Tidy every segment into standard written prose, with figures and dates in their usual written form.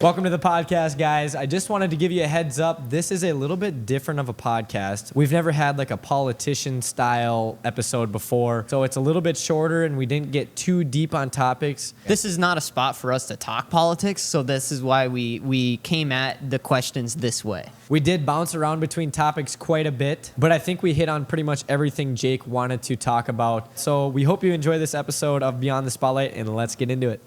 Welcome to the podcast, guys. I just wanted to give you a heads up. This is a little bit different of a podcast. We've never had like a politician style episode before, so it's a little bit shorter and we didn't get too deep on topics. This is not a spot for us to talk politics, so this is why we came at the questions this way. We did bounce around between topics quite a bit, but I think we hit on pretty much everything Jake wanted to talk about. So we hope you enjoy this episode of Beyond the Spotlight, and let's get into it.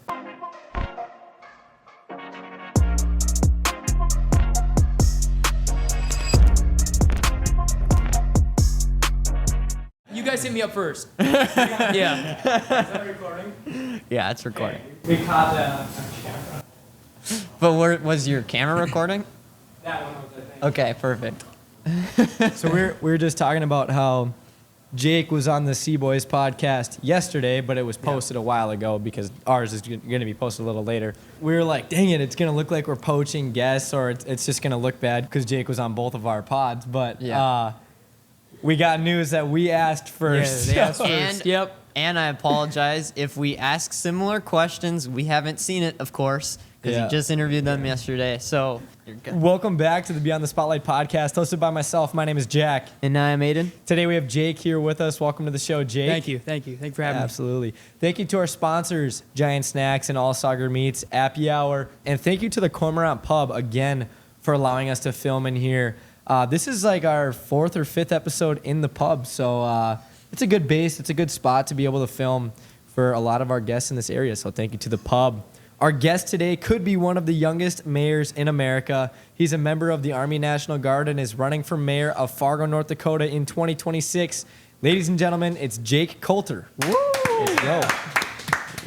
You guys hit me up first. Yeah. Is that recording? Yeah, it's recording. We caught that on camera. But was your camera recording? That one was, I think. Okay, perfect. So we were just talking about how Jake was on the Cboys podcast yesterday, but it was posted a while ago because ours is going to be posted a little later. We were like, dang it, it's going to look like we're poaching guests, or it's just going to look bad because Jake was on both of our pods. But we got news that we asked first. Yeah, they asked And, Yep. And I apologize if we ask similar questions. We haven't seen it, of course, because Yeah. you just interviewed them yesterday. So you're good. Welcome back to the Beyond the Spotlight podcast, hosted by myself. My name is Jack. And now I'm Aiden. Today we have Jake here with us. Welcome to the show, Jake. Thank you. Thank you for having me. Absolutely. Thank you to our sponsors, Giant Snacks and All Sauger Meats, Appy Hour. And thank you to the Cormorant Pub, again, for allowing us to film in here. This is like our fourth or fifth episode in the pub, so it's a good base. It's a good spot to be able to film for a lot of our guests in this area, so thank you to the pub. Our guest today could be one of the youngest mayors in America. He's a member of the Army National Guard and is running for mayor of Fargo, North Dakota in 2026. Ladies and gentlemen, it's Jake Coulter. Woo! Let's go.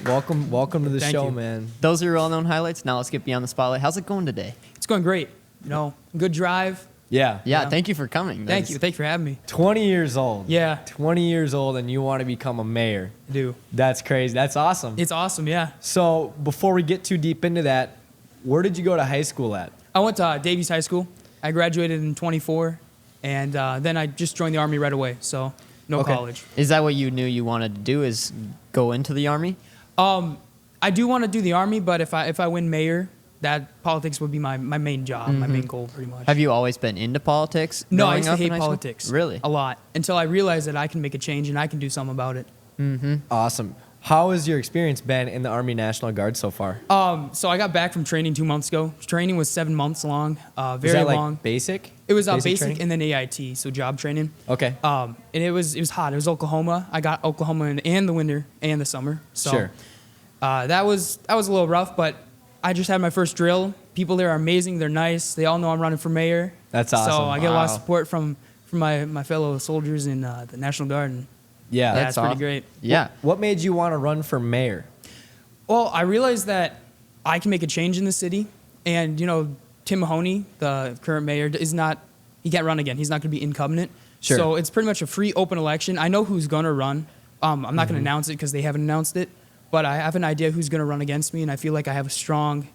Welcome to the Thank show, you. man. Those are your well-known highlights. Now let's get beyond the spotlight. How's it going today? It's going great. Good drive. Yeah. Yeah, thank you for coming. Thank you. Thank you for having me. 20 years old. Yeah. 20 years old, and you want to become a mayor. I do. That's crazy. That's awesome. It's awesome, yeah. So before we get too deep into that, where did you go to high school at? I went to Davies High School. I graduated in 24, and then I just joined the Army right away, so no Okay. college. Is that what you knew you wanted to do, is go into the Army? I do want to do the Army, but if I win mayor, that politics would be my main job, my main goal, pretty much. Have you always been into politics? No, I growing used to up in hate high school? politics. Really? A lot. Until I realized that I can make a change and I can do something about it. Awesome. How has your experience been in the Army National Guard so far? So I got back from training 2 months ago. Training was 7 months long, Is very that like long. basic? It was basic training? and then AIT, so job training. Okay. And it was hot. It was Oklahoma. I got Oklahoma in the winter and the summer. So Sure. that was a little rough, but I just had my first drill. People there are amazing. They're nice. They all know I'm running for mayor. That's awesome. So I get a lot of Wow. support from my fellow soldiers in the National Guard. And Yeah. yeah, it's pretty awesome. great. Yeah. What made you want to run for mayor? Well, I realized that I can make a change in the city, and Tim Mahoney, the current mayor, he can't run again. He's not going to be incumbent. Sure. So it's pretty much a free, open election. I know who's going to run. I'm not going to announce it because they haven't announced it, but I have an idea who's going to run against me, and I feel like I have a strong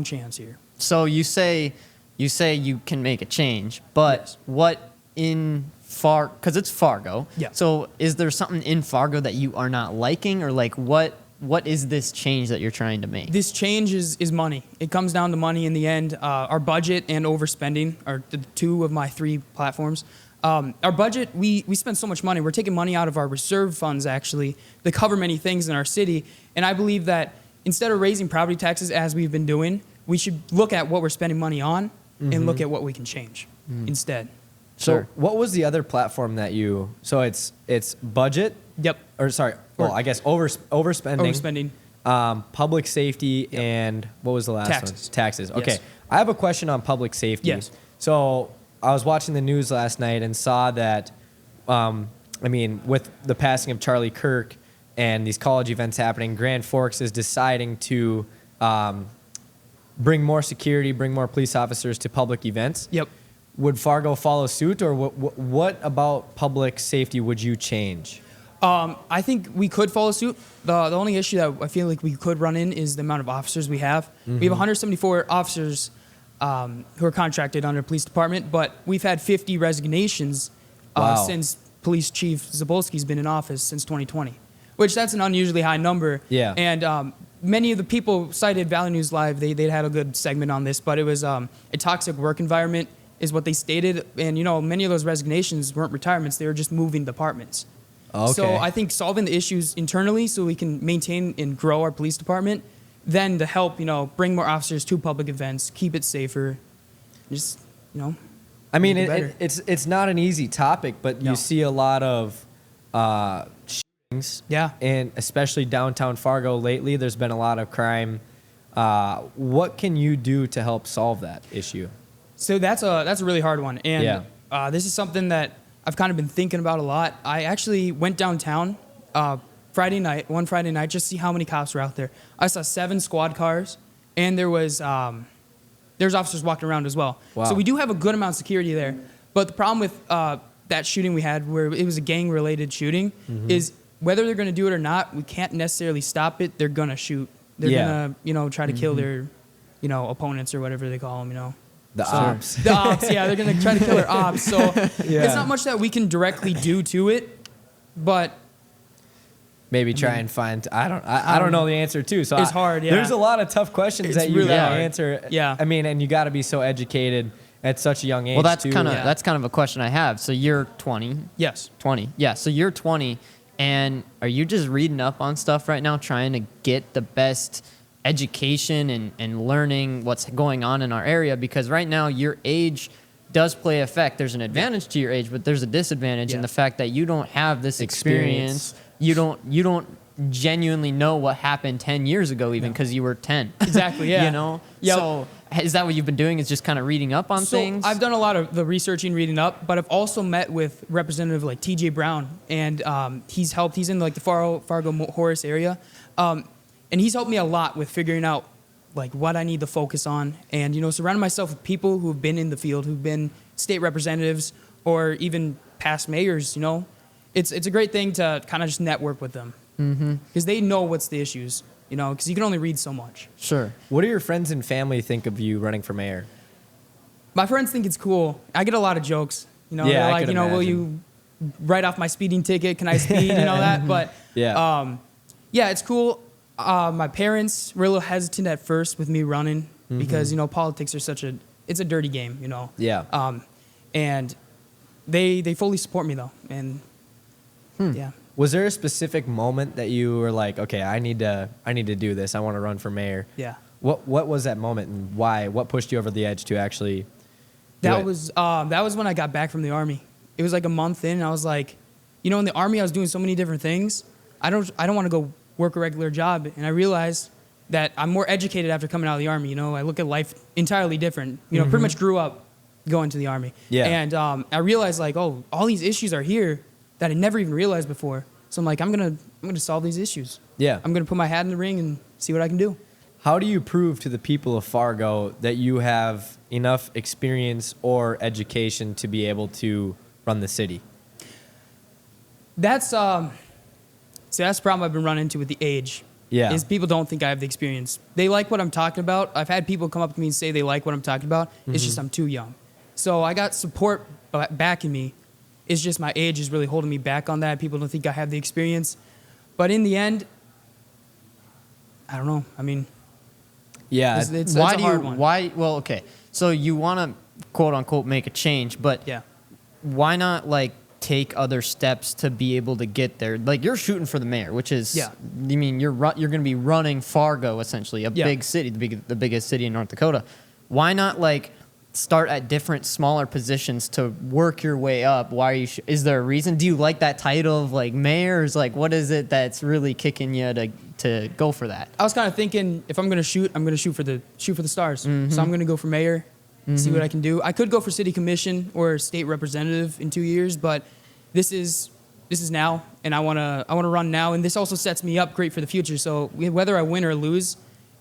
chance here. So you say you can make a change, but Yes. what in because it's Fargo. Yeah. So is there something in Fargo that you are not liking, or like what is this change that you're trying to make? This change is money. It comes down to money in the end. Our budget and overspending are the two of my three platforms. Our budget, we spend so much money. We're taking money out of our reserve funds, actually, to cover many things in our city. And I believe that instead of raising property taxes as we've been doing, we should look at what we're spending money on and look at what we can change instead. So Sure. what was the other platform that you? So it's budget. Yep. Or sorry. Well, I guess overspending. Overspending. Public safety, and what was the last Taxes. one? Taxes. Okay. Yes. I have a question on public safety. Yes. So I was watching the news last night and saw that, with the passing of Charlie Kirk and these college events happening, Grand Forks is deciding to bring more security, bring more police officers to public events. Yep. Would Fargo follow suit, or what about public safety would you change? I think we could follow suit. The only issue that I feel like we could run in is the amount of officers we have. We have 174 officers who are contracted under the police department, but we've had 50 resignations Wow. since Police Chief Zabolski's been in office since 2020, which that's an unusually high number. Yeah. And many of the people cited Valley News Live. They had a good segment on this, but it was a toxic work environment is what they stated. And, many of those resignations weren't retirements. They were just moving departments. Okay. So I think solving the issues internally so we can maintain and grow our police department, then to help, bring more officers to public events, keep it safer, just, I mean, make it better. it's not an easy topic, but No. you see a lot of shootings. Yeah. And especially downtown Fargo lately, there's been a lot of crime. What can you do to help solve that issue? So that's a really hard one. And Yeah. this is something that I've kind of been thinking about a lot. I actually went downtown one Friday night, just to see how many cops were out there. I saw 7 squad cars, and there's officers walking around as well. Wow. So we do have a good amount of security there. But the problem with that shooting we had, where it was a gang-related shooting, is whether they're going to do it or not, we can't necessarily stop it. They're going to shoot. They're going to, try to kill their, opponents or whatever they call them, The ops. The ops, yeah, they're gonna try to kill their ops. So it's not much that we can directly do to it, but Maybe try and find. I don't know the answer too. So It's hard, yeah. There's a lot of tough questions It's that you really gotta hard. answer. Yeah. I mean, and you got to be so educated at such a young age. Well, that's too. kind of Yeah. that's kind of a question I have. So you're 20. yes, 20. Yeah. So you're 20, and are you just reading up on stuff right now, trying to get the best education and learning what's going on in our area? Because right now your age does play effect. There's an advantage to your age, but there's a disadvantage in Yeah. the fact that you don't have this experience. You don't genuinely know what happened 10 years ago, even because you were 10. exactly, yeah. Yep. So is that what you've been doing? Is just kind of reading up on So things? I've done a lot of the researching, reading up, but I've also met with Representative like T.J. Brown, and he's helped. He's in like the Fargo Horace area, and he's helped me a lot with figuring out like what I need to focus on, and surrounding myself with people who've been in the field, who've been state representatives or even past mayors. It's a great thing to kind of just network with them because they know what's the issues. Because you can only read so much. Sure. What do your friends and family think of you running for mayor? My friends think it's cool. I get a lot of jokes. Yeah, They're I like, could will imagine. you write off my speeding ticket? Can I speed? That. But Yeah. yeah, it's cool. My parents were a little hesitant at first with me running because politics are it's a dirty game. Yeah. And they fully support me though, and yeah. Was there a specific moment that you were like, okay, I need to do this. I want to run for mayor. Yeah. What was that moment and why? What pushed you over the edge to actually? do That it? was when I got back from the Army. It was like a month in, and I was like, in the Army I was doing so many different things. I don't want to go work a regular job, and I realized that I'm more educated after coming out of the Army. I look at life entirely different. Pretty much grew up going to the Army. Yeah. And I realized like, oh, all these issues are here that I never even realized before. So I'm like, I'm gonna solve these issues. Yeah. I'm gonna put my hat in the ring and see what I can do. How do you prove to the people of Fargo that you have enough experience or education to be able to run the city? That's the problem I've been running into with the age. Yeah. Is people don't think I have the experience. They like what I'm talking about. I've had people come up to me and say they like what I'm talking about. It's just I'm too young. So I got support backing me. It's just my age is really holding me back on that. People don't think I have the experience. But in the end, I don't know. I mean, Yeah. it's why a do hard you? one. Why? Well, okay. So you want to quote unquote make a change, but Yeah. why not like take other steps to be able to get there? Like you're shooting for the mayor, which is Yeah. I mean you're going to be running Fargo essentially, a Yeah. big city, the biggest city in North Dakota. Why not like start at different smaller positions to work your way up? Why are you? Is there a reason? Do you like that title of like mayor? Is like what is it that's really kicking you to go for that? I was kind of thinking if I'm gonna shoot, I'm gonna shoot for the stars. So I'm gonna go for mayor, see what I can do. I could go for city commission or state representative in 2 years, but this is now, and I wanna run now, and this also sets me up great for the future. So whether I win or lose,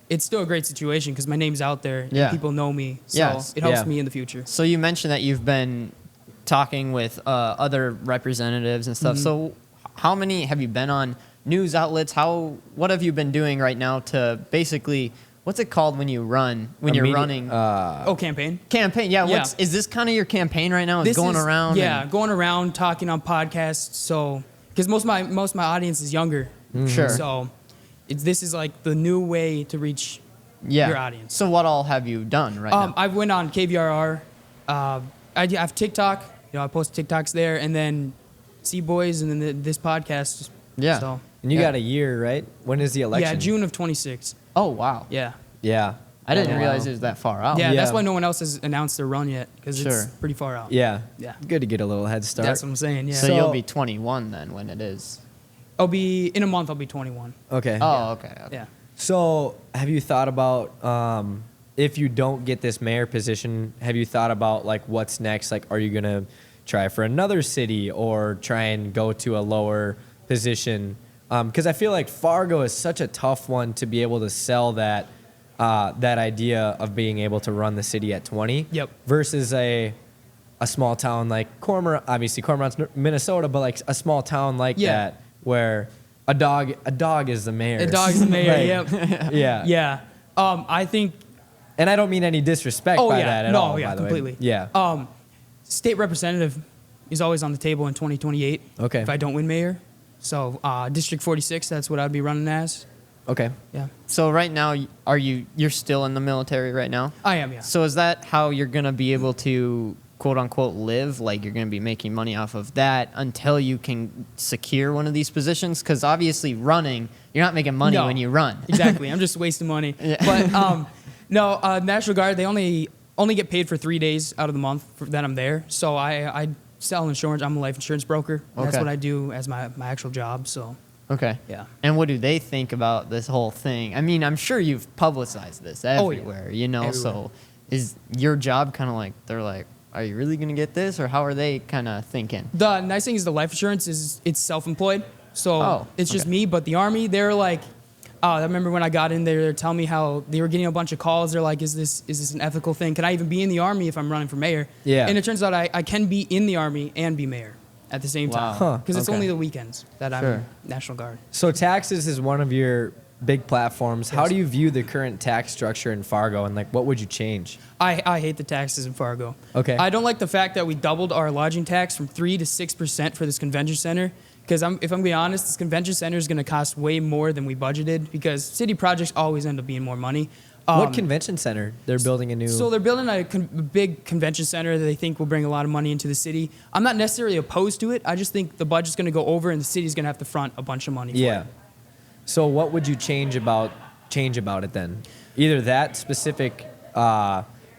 it's still a great situation because my name's out there Yeah. and people know me. So Yes. it helps Yeah. me in the future. So you mentioned that you've been talking with other representatives and stuff. So how many have you been on news outlets? What have you been doing right now to basically, what's it called when you run, when you're running? Campaign. Campaign. Yeah. Yeah. Is this kind of your campaign right now? Is going around? Yeah, and- going around talking on podcasts. So because most of my audience is younger. Sure. So this is like the new way to reach Yeah. your audience. So what all have you done right now? I went on KVRR. I have TikTok. I post TikToks there, and then Cboys, and then this podcast. Yeah. So, And you got a year, right? When is the election? yeah, June of 26. Oh, wow. Yeah. Yeah. I didn't Oh, realize wow. it was that far out. Yeah, that's Yeah. why no one else has announced their run yet, because it's Sure. pretty far out. Yeah. Yeah. Good to get a little head start. That's what I'm saying. Yeah. So, So- you'll be 21 then when it is. In a month. I'll be 21. Okay. Oh, okay. Yeah. So, have you thought about if you don't get this mayor position? Have you thought about like what's next? Like, are you gonna try for another city or try and go to a lower position? Because I feel like Fargo is such a tough one to be able to sell that idea of being able to run the city at 20. Yep. Versus a small town like Cormorant. Obviously, Cormorant's Minnesota, but like a small town like Yeah. that where a dog is the mayor. A dog's the mayor. Like, Yep. Yeah. Yeah. I think. And I don't mean any disrespect Oh by yeah. that at No. all. Yeah. by the way. Completely. Yeah. State representative is always on the table in 2028. Okay. If I don't win mayor, so District 46. That's what I'd be running as. Okay. Yeah. So right now, you're still in the military right now? I am. Yeah. So is that how you're going to be able to quote unquote live? Like you're going to be making money off of that until you can secure one of these positions? Because obviously running, you're not making money No. when you run. Exactly. I'm just wasting money. Yeah. But no, National Guard, they only get paid for 3 days out of the month that I'm there. So I sell insurance. I'm a life insurance broker. That's Okay. what I do as my actual job. So Okay. yeah. And what do they think about this whole thing? I mean, I'm sure you've publicized this Oh, yeah. everywhere, you know? Everywhere. So is your job kind of like, they're like, are you really going to get this? Or how are they kind of thinking? The nice thing is the life insurance is it's self-employed. So Oh, it's just okay. me. But the Army, they're like, I remember when I got in there, they're telling me how they were getting a bunch of calls. They're like, is this an ethical thing? Can I even be in the Army if I'm running for mayor? Yeah. And it turns out I can be in the Army and be mayor at the same Wow. time. Huh. Because it's Okay. only the weekends that I'm Sure. National Guard. So taxes is one of your big platforms. How Yes. do you view the current tax structure in Fargo, and like what would you change? I hate the taxes in Fargo. Okay. I don't like the fact that we doubled our lodging tax from 3 to 6% for this convention center. Because if I'm being honest, this convention center is going to cost way more than we budgeted. Because city projects always end up being more money. What convention center? They're building a new. So they're building a big convention center that they think will bring a lot of money into the city. I'm not necessarily opposed to it. I just think the budget's going to go over and the city's going to have to front a bunch of money for yeah. it. So what would you change about it then? Either that specific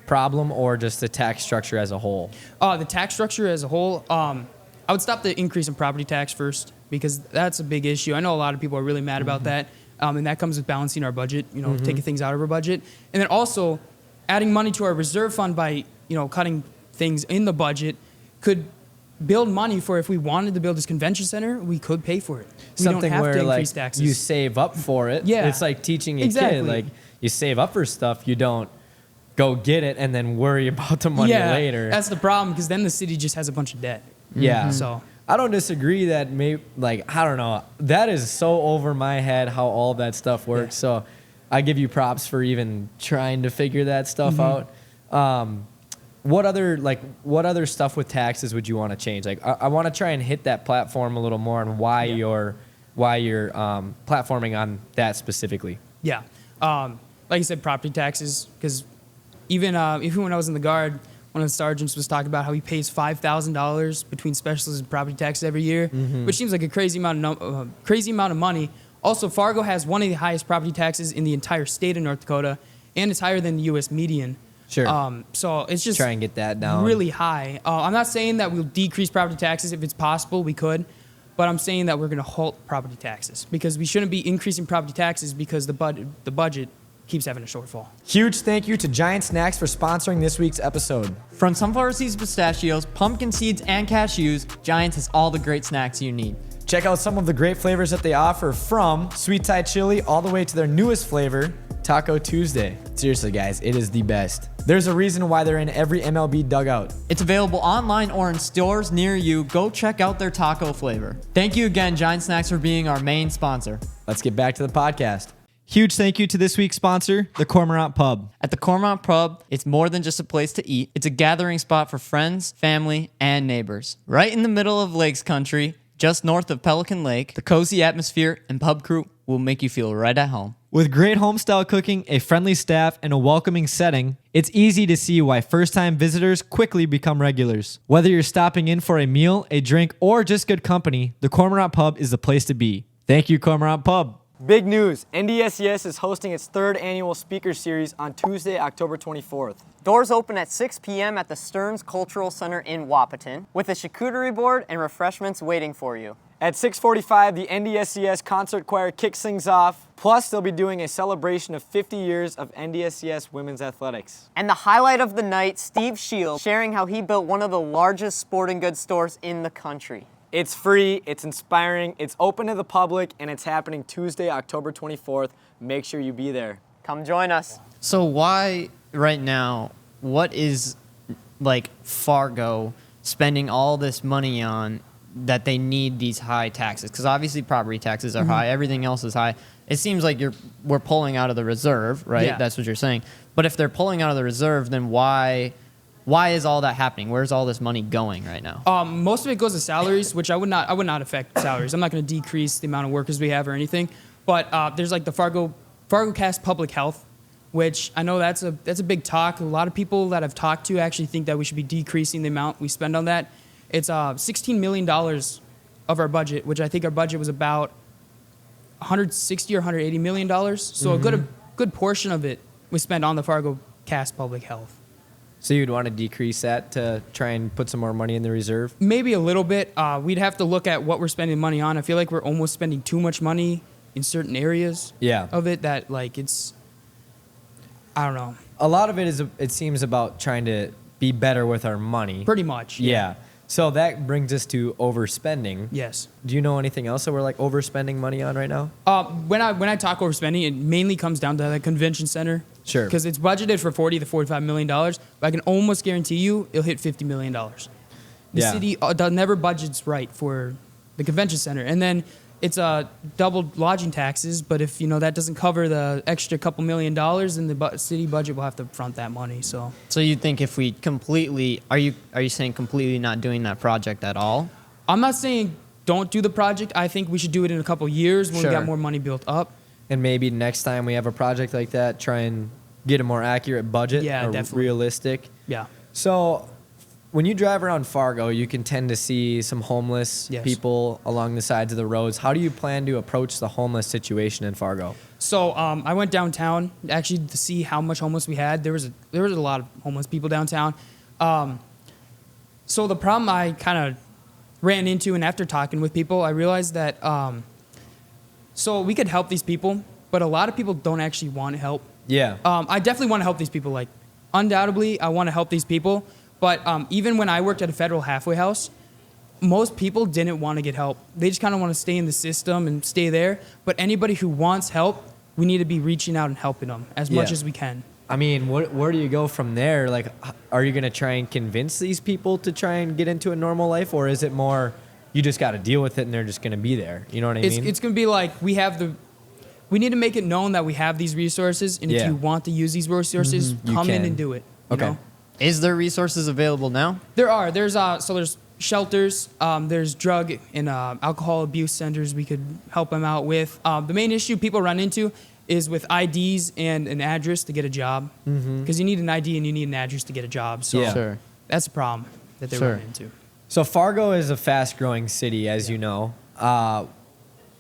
problem or just the tax structure as a whole. The tax structure as a whole, I would stop the increase in property tax first because that's a big issue. I know a lot of people are really mad about that, and that comes with balancing our budget, taking things out of our budget. And then also adding money to our reserve fund by, cutting things in the budget could build money for if we wanted to build this convention center, we could pay for it. We Something don't have where to like increase taxes. you save up for it. Yeah. It's like teaching a Exactly. kid. Like you save up for stuff, you don't go get it and then worry about the money later. That's the problem because then the city just has a bunch of debt. Yeah. So I don't disagree that I don't know. That is so over my head how all that stuff works. So I give you props for even trying to figure that stuff out. What other stuff with taxes would you want to change? Like I want to try and hit that platform a little more and why you're platforming on that specifically. yeah, like I said, property taxes because even when I was in the Guard, one of the sergeants was talking about how he pays $5,000 between specialists and property taxes every year, which seems like a crazy amount of money. Also, Fargo has one of the highest property taxes in the entire state of North Dakota, and it's higher than the U.S. median. Sure. So it's just Try and get that down. really high. I'm not saying that we'll decrease property taxes if it's possible. We could. But I'm saying that we're going to halt property taxes because we shouldn't be increasing property taxes because the budget keeps having a shortfall. Huge thank you to Giant Snacks for sponsoring this week's episode. From sunflower seeds, pistachios, pumpkin seeds, and cashews, Giants has all the great snacks you need. Check out some of the great flavors that they offer, from sweet Thai chili all the way to their newest flavor, Taco Tuesday. Seriously, guys, it is the best. There's a reason why they're in every MLB dugout. It's available online or in stores near you. Go check out their taco flavor. Thank you again, Giant Snacks, for being our main sponsor. Let's get back to the podcast. Huge thank you to this week's sponsor, the Cormorant Pub. At the Cormorant Pub, it's more than just a place to eat. It's a gathering spot for friends, family, and neighbors. Right in the middle of Lakes Country, just north of Pelican Lake, the cozy atmosphere and pub crew will make you feel right at home. With great homestyle cooking, a friendly staff, and a welcoming setting, it's easy to see why first-time visitors quickly become regulars. Whether you're stopping in for a meal, a drink, or just good company, the Cormorant Pub is the place to be. Thank you, Cormorant Pub. Big news, NDSCS is hosting its 3rd annual speaker series on Tuesday, October 24th. Doors open at 6 p.m. at the Stearns Cultural Center in Wapaton, with a charcuterie board and refreshments waiting for you. At 6:45, the NDSCS Concert Choir kicks things off, plus they'll be doing a celebration of 50 years of NDSCS women's athletics. And the highlight of the night, Steve Scheel sharing how he built one of the largest sporting goods stores in the country. It's free, it's inspiring, it's open to the public, and it's happening Tuesday, October 24th. Make sure you be there. Come join us. So why right now, what is like Fargo spending all this money on that they need these high taxes? Because obviously property taxes are high, everything else is high. It seems like we're pulling out of the reserve, right? Yeah. That's what you're saying. But if they're pulling out of the reserve, then why is all that happening? Where's all this money going right now? Most of it goes to salaries, which I would not affect salaries. I'm not going to decrease the amount of workers we have or anything. But there's like the Fargo Cast Public Health, which I know that's a big talk. A lot of people that I've talked to actually think that we should be decreasing the amount we spend on that. It's $16 million of our budget, which I think our budget was about $160 or $180 million. So a good portion of it was spent on the Fargo Cast Public Health. So you'd want to decrease that to try and put some more money in the reserve? Maybe a little bit. We'd have to look at what we're spending money on. I feel like we're almost spending too much money in certain areas of it that like it's, I don't know. A lot of it is, it seems, about trying to be better with our money. Pretty much. Yeah. So that brings us to overspending. Yes. Do you know anything else that we're like overspending money on right now? When I talk overspending, it mainly comes down to the convention center. Sure. Because it's budgeted for $40 to $45 million, but I can almost guarantee you it'll hit $50 million. The city never budgets right for the convention center, and then it's doubled lodging taxes. But if that doesn't cover the extra couple $1 million, then the city budget will have to front that money. So you think if we completely, are you saying completely not doing that project at all? I'm not saying don't do the project. I think we should do it in a couple years when we got more money built up. And maybe next time we have a project like that, try and get a more accurate budget. Yeah, or definitely. realistic. Yeah. So when you drive around Fargo, you can tend to see some homeless people along the sides of the roads. How do you plan to approach the homeless situation in Fargo? So I went downtown actually to see how much homeless we had. There was a lot of homeless people downtown. So the problem I kind of ran into, and after talking with people, I realized that so we could help these people, but a lot of people don't actually want help. Yeah. I definitely want to help these people. Like, undoubtedly, I want to help these people. But even when I worked at a federal halfway house, most people didn't want to get help. They just kind of want to stay in the system and stay there. But anybody who wants help, we need to be reaching out and helping them as much as we can. I mean, where do you go from there? Like, are you going to try and convince these people to try and get into a normal life? Or is it more, you just got to deal with it and they're just going to be there? You know what I mean? It's going to be like we need to make it known that we have these resources. And if you want to use these resources, come in and do it. You know? Is there resources available now? There are. There's shelters. There's drug and alcohol abuse centers we could help them out with. The main issue people run into is with IDs and an address to get a job. Because you need an ID and you need an address to get a job. So that's a problem that they run into. So Fargo is a fast-growing city, as you know.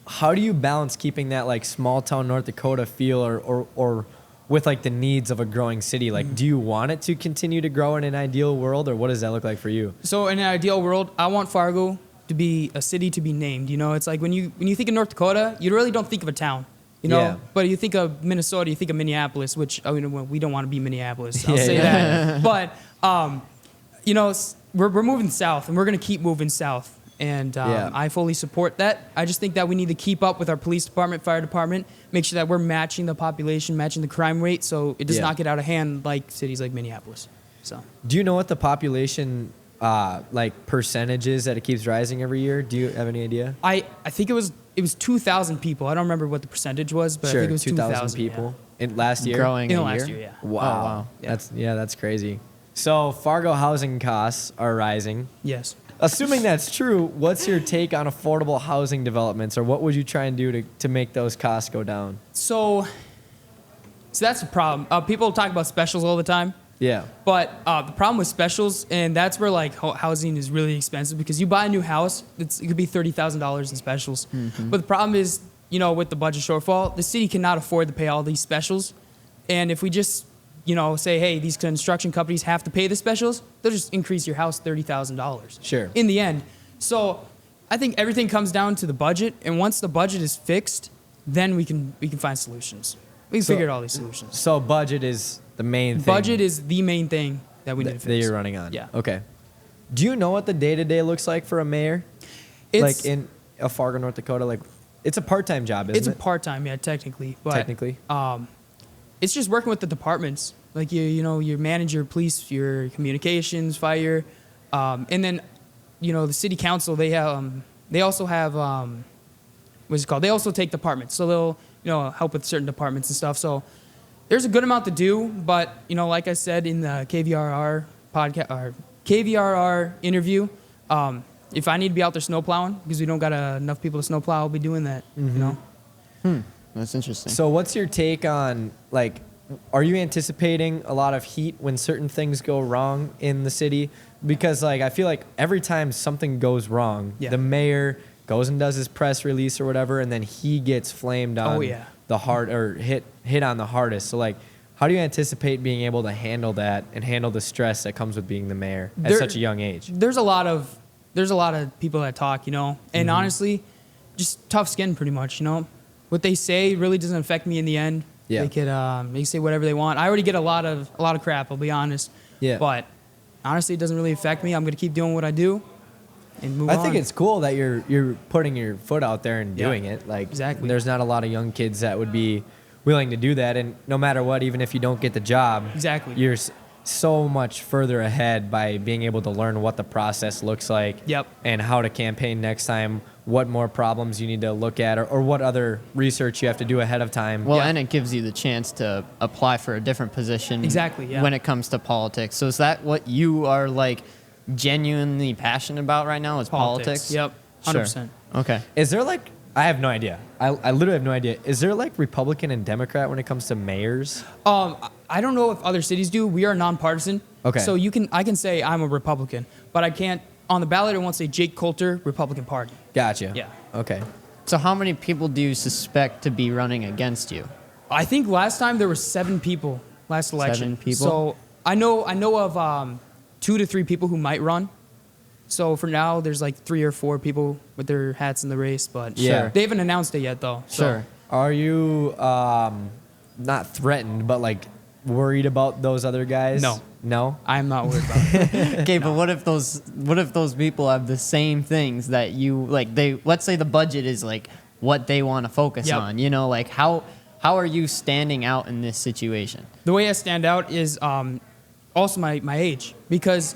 How do you balance keeping that like small-town North Dakota feel or with like the needs of a growing city? Like, do you want it to continue to grow in an ideal world, or what does that look like for you? So in an ideal world, I want Fargo to be a city to be named. It's like when you think of North Dakota, you really don't think of a town. But you think of Minnesota, you think of Minneapolis, which we don't want to be Minneapolis. I'll say that. But we're moving south, and we're going to keep moving south. And I fully support that. I just think that we need to keep up with our police department, fire department, make sure that we're matching the population, matching the crime rate, so it does not get out of hand like cities like Minneapolis. So, do you know what the population like percentage is that it keeps rising every year? Do you have any idea? I think it was 2,000 people. I don't remember what the percentage was, but I think it was 2,000 people in last year. Growing in a the last year? year, yeah. Wow. Oh, wow. That's crazy. So Fargo housing costs are rising. Yes. assuming that's true, what's your take on affordable housing developments, or what would you try and do to make those costs go down? So that's the problem. People talk about specials all the time. Yeah. But the problem with specials, and that's where like housing is really expensive because you buy a new house, it could be $30,000 in specials. But the problem is, you know, with the budget shortfall, the city cannot afford to pay all these specials. And if we just, you know, say, hey, these construction companies have to pay the specials, they'll just increase your house $30,000. Sure. In the end. So I think everything comes down to the budget, and once the budget is fixed, then we can find solutions. We can figure out all these solutions. So budget is the main thing. Budget is the main thing that we need to fix. that you're running on. Yeah. Okay. Do you know what the day-to-day looks like for a mayor? It's, like in Fargo, North Dakota, like it's a part-time job, isn't it's it? a part-time, yeah, technically. But, Technically. it's just working with the departments. Like, you know, your manager, police, your communications, fire. And then, you know, the city council, they also have, what's it called? They also take departments. So they'll, you know, help with certain departments and stuff. So there's a good amount to do. But, you know, like I said in the KVRR podcast, or KVRR interview, if I need to be out there snow plowing because we don't got enough people to snow plow, I'll be doing that, you know? That's interesting. So what's your take on, like, are you anticipating a lot of heat when certain things go wrong in the city? Because, like, I feel like every time something goes wrong, Yeah. the mayor goes and does his press release or whatever, and then he gets flamed on the hard, or hit on the hardest. So, like, how do you anticipate being able to handle that and handle the stress that comes with being the mayor at such a young age? There's a lot of people that talk, you know, and honestly, just tough skin pretty much, you know. What they say really doesn't affect me in the end. Yeah. They could say whatever they want. I already get a lot of crap, I'll be honest. Yeah. But honestly, it doesn't really affect me. I'm gonna keep doing what I do and move on. I think it's cool that you're putting your foot out there and doing it. Like, Exactly. there's not a lot of young kids that would be willing to do that, and no matter what, even if you don't get the job, Exactly. you're so much further ahead by being able to learn what the process looks like. Yep. And how to campaign next time, what more problems you need to look at, or what other research you have to do ahead of time. Well, Yeah. and it gives you the chance to apply for a different position. Exactly, yeah. When it comes to politics. So is that what you are like genuinely passionate about right now? Is politics? Yep. 100%. Okay. Is there like, I have no idea. I literally have no idea. Is there like Republican and Democrat when it comes to mayors? I don't know if other cities do. We are nonpartisan. Okay. So I can say I'm a Republican, but I can't on the ballot. It won't say Jake Coulter, Republican Party. Gotcha. Yeah. Okay. So how many people do you suspect to be running against you? I think last time there were 7 people last election. 7 people? So I know of 2 to 3 people who might run. So for now, there's like 3 or 4 people with their hats in the race, but Yeah. they haven't announced it yet though. So. Sure. Are you not threatened, but like worried about those other guys? No. No? I'm not worried about it. Okay, but what if those people have the same things that you like? Let's say the budget is like what they want to focus Yep. on. You know, like how are you standing out in this situation? The way I stand out is also my age, because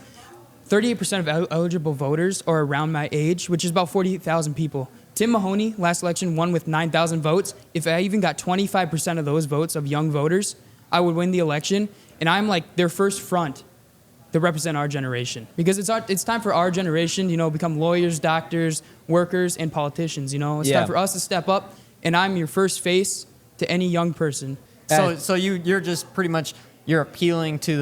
38% of eligible voters are around my age, which is about 48,000 people. Tim Mahoney, last election, won with 9,000 votes. If I even got 25% of those votes of young voters, I would win the election. And I'm like their first front to represent our generation. Because it's time for our generation, you know, become lawyers, doctors, workers, and politicians, you know. It's Yeah. time for us to step up, and I'm your first face to any young person. So you're just pretty much you're appealing to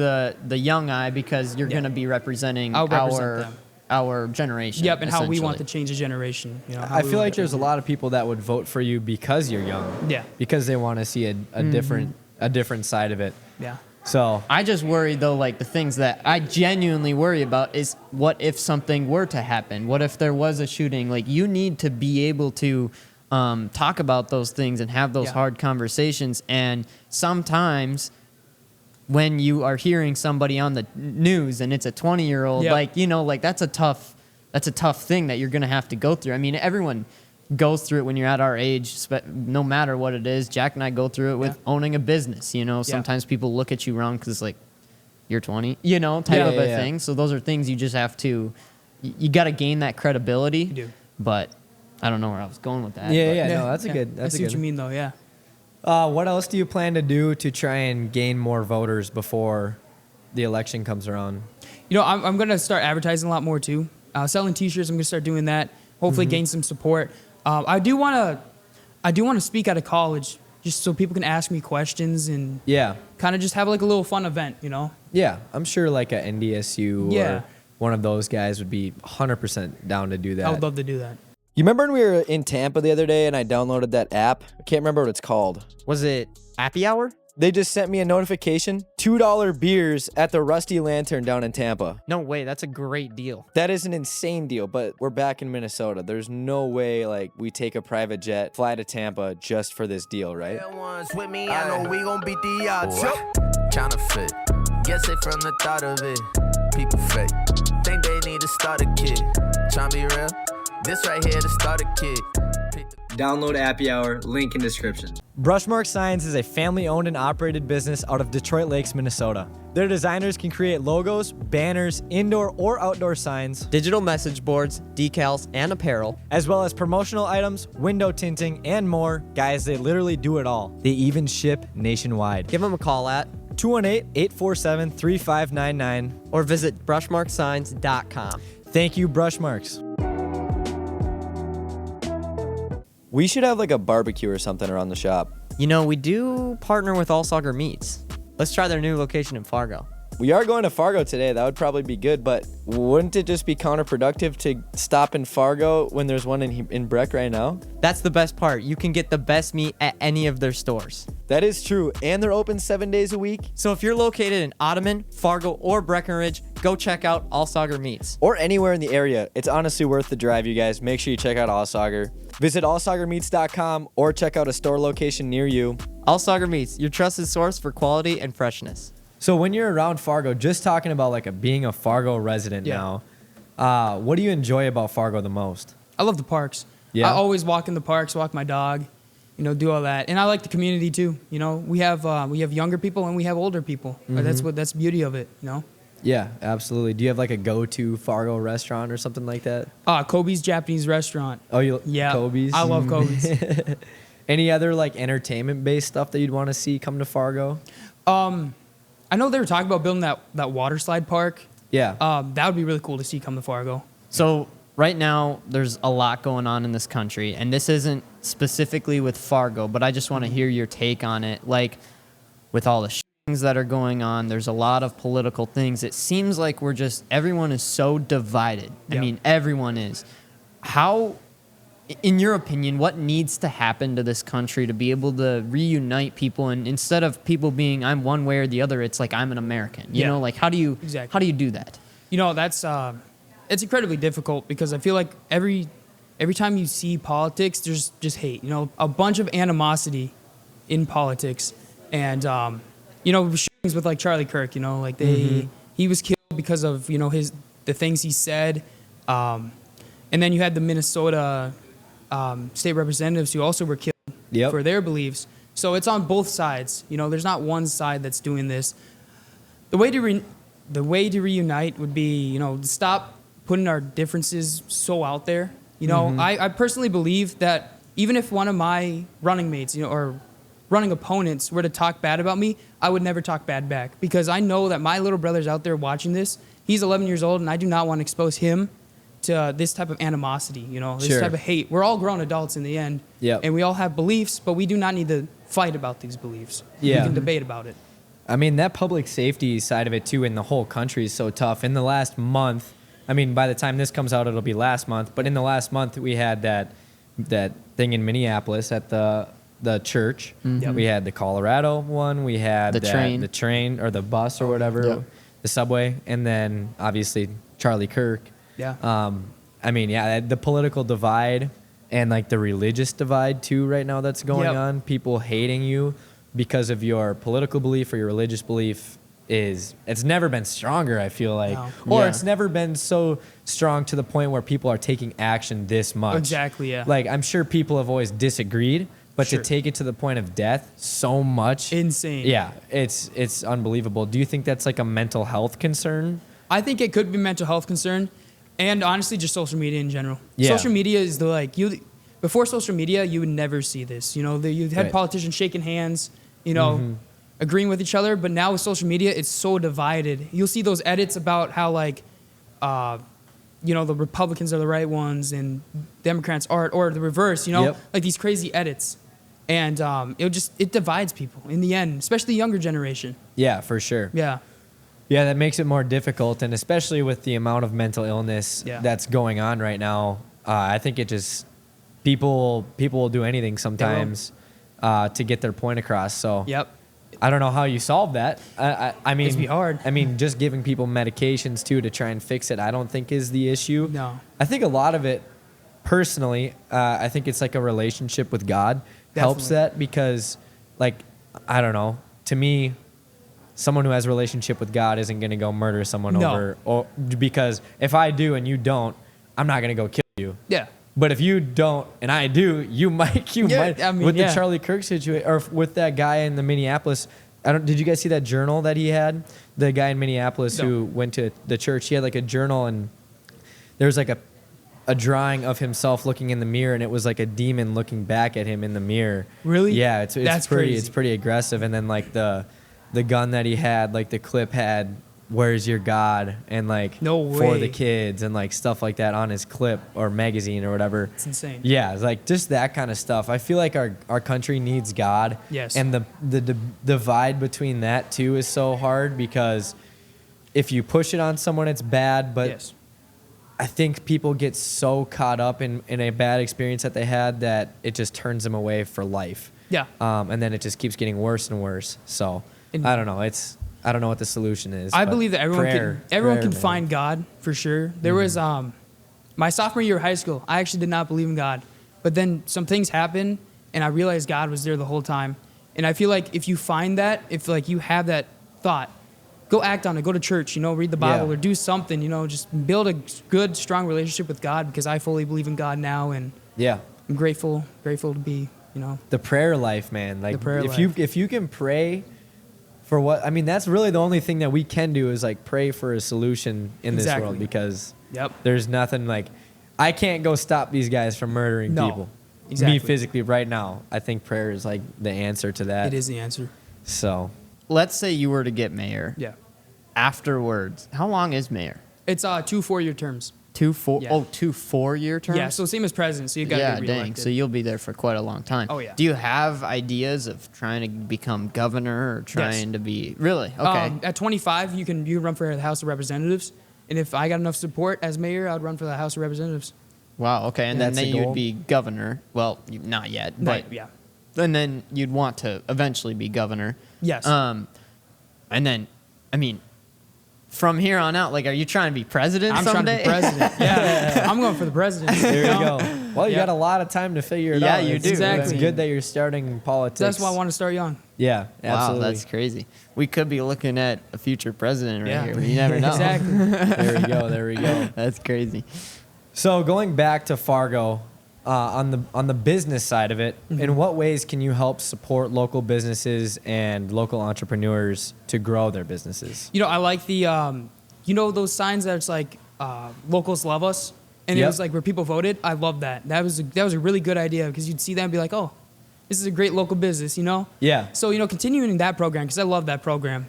the young eye because you're Yeah. going to be representing I'll represent them. our generation. Yep, and how we want to essentially. change a generation. You know, how I we feel want like to- there's a lot of people that would vote for you because you're young. Yeah. Because they want to see a different side of it. Yeah. So I just worry though, like the things that I genuinely worry about is what if something were to happen? What if there was a shooting? Like you need to be able to talk about those things and have those Yeah. hard conversations. And sometimes when you are hearing somebody on the news and it's a 20-year-old, Yep. like, you know, like that's a tough thing that you're going to have to go through. I mean, everyone goes through it when you're at our age, no matter what it is. Jack and I go through it with Yeah. owning a business. You know, sometimes people look at you wrong because like you're 20, you know, type of a thing. So those are things you just have to, you got to gain that credibility. You do. But I don't know where I was going with that. yeah, but- yeah, no, that's a good. I That's see a what you good. mean, though. Yeah. What else do you plan to do to try and gain more voters before the election comes around? You know, I'm gonna start advertising a lot more too. selling T-shirts. I'm gonna start doing that. Hopefully, gain some support. I do want to speak at a college, just so people can ask me questions and Yeah. kind of just have like a little fun event, you know? Yeah. I'm sure like a NDSU Yeah. or one of those guys would be 100% down to do that. I would love to do that. You remember when we were in Tampa the other day and I downloaded that app? I can't remember what it's called. Was it Happy Hour? They just sent me a notification. $2 beers at the Rusty Lantern down in Tampa. No way. That's a great deal. That is an insane deal, but we're back in Minnesota. There's no way like we take a private jet, fly to Tampa just for this deal, right? Ones with me, I know we gon' beat the odds. Counterfeit, guess it from the thought of it. People fake, think they need to start a kid. Tryna be real, this right here to start a kid. Download Appy Hour, link in description. Brushmark Signs is a family-owned and operated business out of Detroit Lakes, Minnesota. Their designers can create logos, banners, indoor or outdoor signs, digital message boards, decals, and apparel, as well as promotional items, window tinting, and more. Guys, they literally do it all. They even ship nationwide. Give them a call at 218-847-3599 or visit brushmarksigns.com. Thank you, Brushmarks. We should have like a barbecue or something around the shop. You know, we do partner with All Sauger Meats. Let's try their new location in Fargo. We are going to Fargo today. That would probably be good, but wouldn't it just be counterproductive to stop in Fargo when there's one in Breck right now? That's the best part. You can get the best meat at any of their stores. That is true, and they're open 7 days a week. So if you're located in Ottoman, Fargo, or Breckenridge, go check out All Sauger Meats. Or anywhere in the area. It's honestly worth the drive, you guys. Make sure you check out All Sauger. Visit allsaugermeats.com or check out a store location near you. All Sauger Meats, your trusted source for quality and freshness. So when you're around Fargo, just talking about like being a Fargo resident now, what do you enjoy about Fargo the most? I love the parks. Yeah. I always walk in the parks, walk my dog, you know, do all that. And I like the community too. You know, we have younger people and we have older people. That's the beauty of it, you know? Yeah, absolutely. Do you have like a go-to Fargo restaurant or something like that? Kobe's Japanese restaurant. Oh, Yeah. Kobe's? I love Kobe's. Any other like entertainment-based stuff that you'd want to see come to Fargo? I know they were talking about building that water slide park. Yeah. That would be really cool to see come to Fargo. So right now, there's a lot going on in this country, and this isn't specifically with Fargo, but I just want to hear your take on it. Like, with all the things that are going on, there's a lot of political things. It seems like everyone is so divided. Yeah. I mean, everyone is. How, in your opinion, what needs to happen to this country to be able to reunite people? And instead of people being, I'm one way or the other, it's like, I'm an American. You Yeah. know, like, how do you do that? You know, that's it's incredibly difficult because I feel like every time you see politics, there's just hate. You know, a bunch of animosity in politics, and you know, shootings with like Charlie Kirk. You know, like he was killed because of the things he said, and then you had the Minnesota state representatives who also were killed for their beliefs. So it's on both sides. You know, there's not one side that's doing this. The way to reunite would be, to stop putting our differences so out there. You know, I personally believe that even if one of my running mates, or running opponents were to talk bad about me, I would never talk bad back because I know that my little brother's out there watching this. He's 11 years old, and I do not want to expose him to this type of animosity, this type of hate. We're all grown adults in the end, and we all have beliefs, but we do not need to fight about these beliefs. We can debate about it. I mean, that public safety side of it, too, in the whole country is so tough. In the last month, I mean, by the time this comes out, it'll be last month. But in the last month, we had that thing in Minneapolis at the church. We had the Colorado one. We had the train or the bus or whatever, the subway. And then, obviously, Charlie Kirk. Yeah. I mean, the political divide and, like, the religious divide, too, right now that's going on. People hating you because of your political belief or your religious belief it's never been stronger, I feel like. No. Or it's never been so strong to the point where people are taking action this much. Exactly, yeah. Like, I'm sure people have always disagreed, but to take it to the point of death so much. Insane. Yeah, it's unbelievable. Do you think that's like a mental health concern? I think it could be a mental health concern, and honestly, just social media in general. Yeah. Social media is before social media, you would never see this. You had politicians shaking hands, agreeing with each other, but now with social media, it's so divided. You'll see those edits about how the Republicans are the right ones and Democrats aren't, or the reverse, Yep. like these crazy edits. And it divides people in the end, especially the younger generation. Yeah, for sure. Yeah. Yeah, that makes it more difficult, and especially with the amount of mental illness Yeah. that's going on right now, I think it just people will do anything sometimes to get their point across. So Yep. I don't know how you solve that. I mean, It's be hard. I mean, just giving people medications too to try and fix it, I don't think is the issue. No. I think a lot of it, personally, I think it's like a relationship with God helps Definitely. that, because, like, I don't know, to me, someone who has a relationship with God isn't going to go murder someone No. or because if I do and you don't, I'm not going to go kill you. Yeah. But if you don't and I do, you might. I mean, with the yeah. Charlie Kirk situation, or with that guy in the Minneapolis. Did you guys see that journal that he had? The guy in Minneapolis No. who went to the church. He had like a journal, and there was like a drawing of himself looking in the mirror, and it was like a demon looking back at him in the mirror. Really? Yeah, it's That's pretty. crazy. It's pretty aggressive. And then like the gun that he had, like the clip had "Where's your God?" and like No for way. the kids and like stuff like that on his clip or magazine or whatever. It's insane. Yeah, it's like just that kind of stuff. I feel like our country needs God. Yes. And the divide between that too is so hard, because if you push it on someone, it's bad. But Yes. I think people get so caught up in a bad experience that they had that it just turns them away for life. Yeah. And then it just keeps getting worse and worse. So And- I don't know. I don't know what the solution is. I but believe that everyone prayer, can prayer, can man. find God for sure. There was my sophomore year of high school. I actually did not believe in God, but then some things happened, and I realized God was there the whole time. And I feel like if you find that, if like you have that thought, go act on it. Go to church, read the Bible Yeah. or do something. Just build a good, strong relationship with God, because I fully believe in God now, and Yeah. I'm grateful to be. The prayer life, man. Like prayer if life. you can pray for what, I mean, that's really the only thing that we can do is like pray for a solution in this Exactly. world, because Yep. there's nothing like, I can't go stop these guys from murdering No, people. exactly. Me physically right now. I think prayer is like the answer to that. It is the answer. So Let's say you were to get mayor. Yeah. Afterwards, how long is mayor? It's 2 4-year terms. 2 4 Yeah. oh 2 4-year terms? Yeah, so same as president. So you got to yeah, get dang. reelected. So you'll be there for quite a long time. Oh, yeah. Do you have ideas of trying to become governor or trying to be really? Okay. At 25, you can run for the House of Representatives, and if I got enough support as mayor, I'd run for the House of Representatives. Wow. Okay. And That's then the you'd goal? be governor. Well, not yet, but yeah. and then you'd want to eventually be governor. Yes. And then, I mean, from here on out, like, are you trying to be president I'm someday? trying to be president. Yeah, I'm going for the presidency. there you go. Well, you Yeah. got a lot of time to figure it Yeah, out. you It's- do. Exactly. It's good that you're starting politics. That's why I want to start young. Yeah, Wow, absolutely. that's crazy. We could be looking at a future president right Yeah. here. You never know. Exactly. There we go. There we go. That's crazy. So going back to Fargo, on the business side of it, Mm-hmm. in what ways can you help support local businesses and local entrepreneurs to grow their businesses? I like the, those signs that it's like, locals love us, and it Yep. was like where people voted. I love that. That was a really good idea, because you'd see that and be like, oh, this is a great local business, Yeah. So, continuing that program, because I love that program,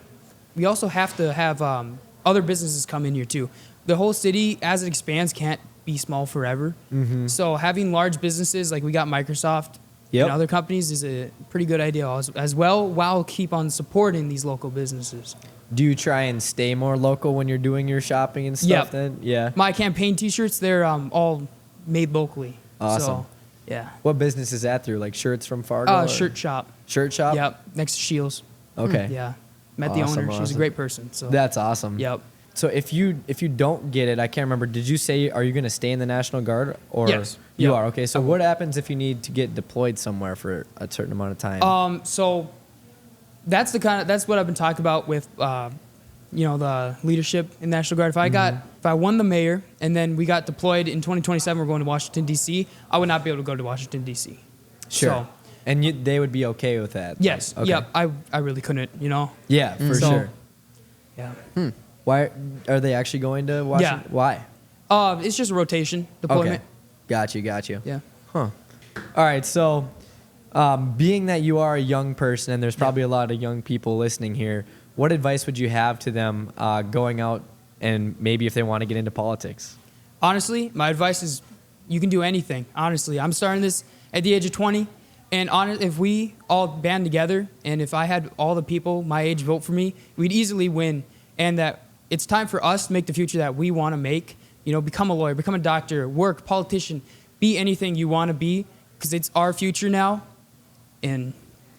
we also have to have other businesses come in here too. The whole city, as it expands, can't be small forever. Mm-hmm. So having large businesses, like we got Microsoft Yep. and other companies, is a pretty good idea as well, while keep on supporting these local businesses. Do you try and stay more local when you're doing your shopping and stuff Yep. then? Yeah. My campaign T-shirts, they're all made locally. Awesome. So, yeah. What business is that through? Like shirts from Fargo? or- Shirt shop. Shirt shop? Yep. Next to Scheel's. Okay. Yeah. Met the Awesome, owner. She's awesome. a great person. So. That's awesome. Yep. So if you don't get it, I can't remember. Did you say, are you going to stay in the National Guard, or Yes. you Yep. are? Okay. So what happens if you need to get deployed somewhere for a certain amount of time? So that's what I've been talking about with the leadership in National Guard. If I won the mayor and then we got deployed in 2027, we're going to Washington D.C. I would not be able to go to Washington D.C. Sure. So, And they would be okay with that? yes. Okay. Yep. I really couldn't. Yeah, for So- sure. Yeah. Why are they actually going to Washington? Yeah. Why? It's just a rotation deployment. Okay. Got you. Yeah. Huh. All right. So, being that you are a young person, and there's probably a lot of young people listening here, what advice would you have to them going out and maybe if they want to get into politics? Honestly, my advice is you can do anything. Honestly, I'm starting this at the age of 20. And if we all band together, and if I had all the people my age vote for me, we'd easily win. And that it's time for us to make the future that we want to make. You know, become a lawyer, become a doctor, work, politician, be anything you want to be, because it's our future now, and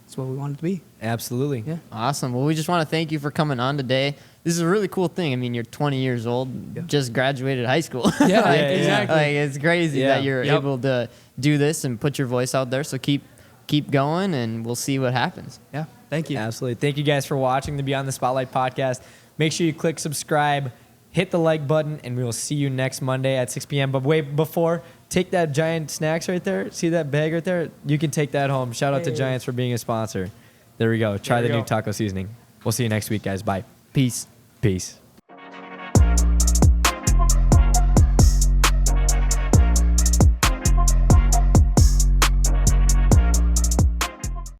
it's what we want it to be. Absolutely. Yeah. Awesome. Well, we just want to thank you for coming on today. This is a really cool thing. I mean, you're 20 years old, just graduated high school. Yeah, Like, exactly. Like, it's crazy Yeah. that you're able to do this and put your voice out there. So keep going, and we'll see what happens. Yeah, thank you. Absolutely. Thank you guys for watching the Beyond the Spotlight podcast. Make sure you click subscribe, hit the like button, and we will see you next Monday at 6 p.m. But wait, before, take that Giant Snacks right there. See that bag right there? You can take that home. Shout out to Giants for being a sponsor. There we go. Try the new taco seasoning. We'll see you next week, guys. Bye. Peace. Peace.